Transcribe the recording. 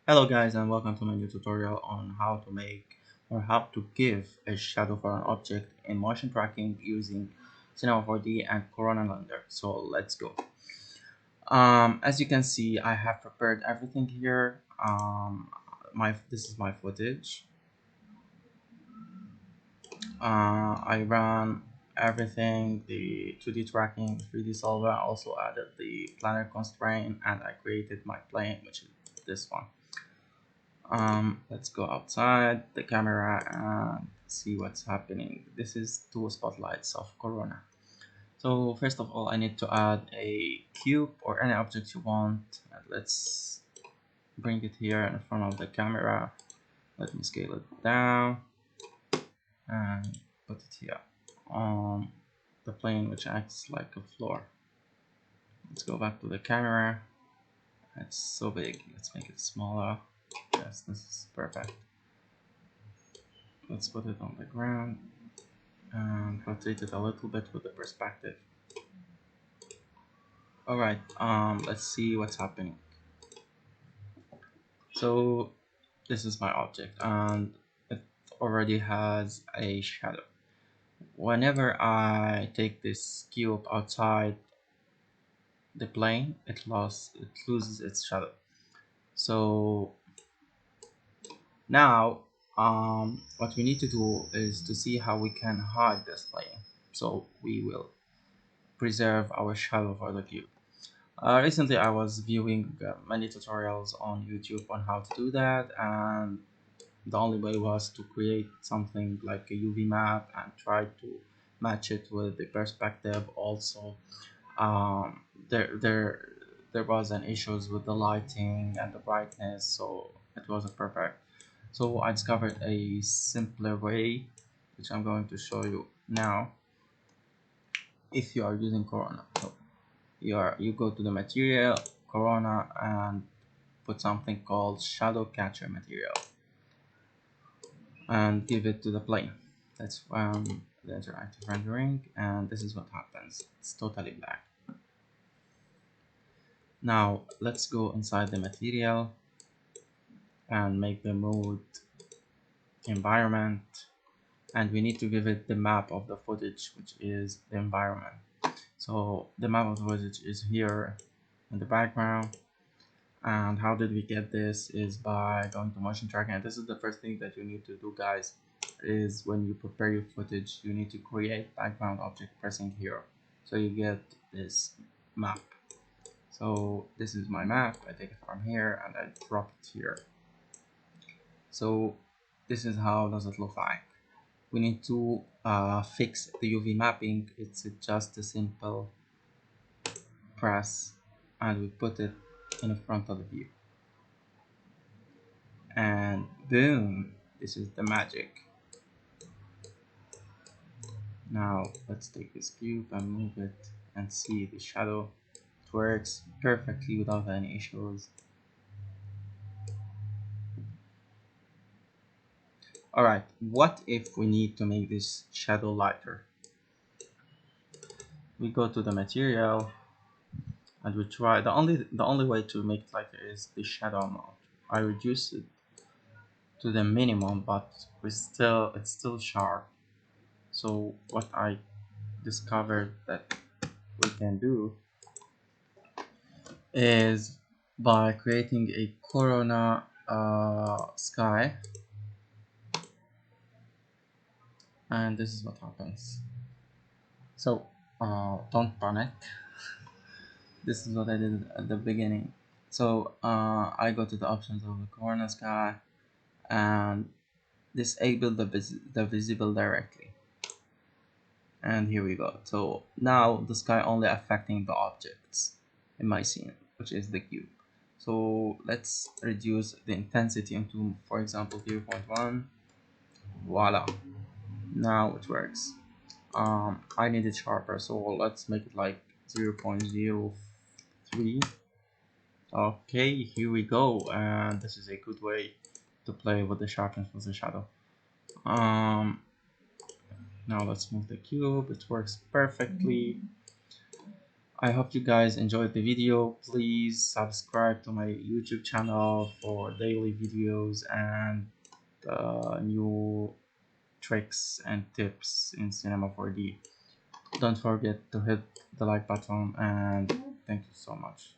Hello guys and welcome to my new tutorial on how to make or how to give a shadow for an object in motion tracking using Cinema 4D and Corona Blender. So let's go. As you can see, I have prepared everything here. This is my footage. I ran everything, the 2D tracking, 3D solver. I also added the planar constraint and I created my plane, which is this one. Let's go outside the camera and see what's happening. This is two spotlights of Corona. So first of all, I need to add a cube or any object you want. And let's bring it here in front of the camera. Let me scale it down and put it here on the plane, which acts like a floor. Let's go back to the camera. It's so big. Let's make it smaller. Yes, this is perfect. Let's put it on the ground and rotate it a little bit with the perspective. Alright, let's see what's happening. So this is my object and it already has a shadow. Whenever I take this cube outside the plane, it loses its shadow. So now what we need to do is to see how we can hide this plane. So we will preserve our shadow for the cube. Recently, I was viewing many tutorials on YouTube on how to do that, and the only way was to create something like a UV map and try to match it with the perspective. Also, um, there there there was an issues with the lighting and the brightness, so it wasn't perfect. So I discovered a simpler way, which I'm going to show you now. If you are using Corona, so you go to the material Corona and put something called shadow catcher material and give it to the plane. That's the interactive rendering, and this is what happens. It's totally black. Now let's go inside the material and make the mode environment, and we need to give it the map of the footage, which is the environment. So the map of the footage is here in the background. And how did we get this is by going to motion tracking. And this is the first thing that you need to do, guys, is when you prepare your footage, you need to create background object pressing here, so you get this map. So this is my map. I take it from here and I drop it here. So this is how does it look like. We need to fix the UV mapping. It's just a simple press and we put it in front of the view, and boom, this is the magic. Now let's take this cube and move it and see the shadow. It works perfectly without any issues. Alright, what if we need to make this shadow lighter? We go to the material and we try the only way to make it lighter is the shadow amount. I reduce it to the minimum, but it's still sharp. So what I discovered that we can do is by creating a corona sky, and this is what happens. So don't panic. This is what I did at the beginning. So I go to the options of the corona sky and disable the visible directly, and here we go. So now the sky only affecting the objects in my scene, which is the cube. So let's reduce the intensity into, for example, 0.1. Voila, now it works. I need it sharper, so let's make it like 0.03. Okay, here we go, and this is a good way to play with the sharpness of the shadow. um Now let's move the cube. It works perfectly. I hope you guys enjoyed the video. Please subscribe to my YouTube channel for daily videos and new tricks and tips in Cinema 4D. Don't forget to hit the like button, and thank you so much.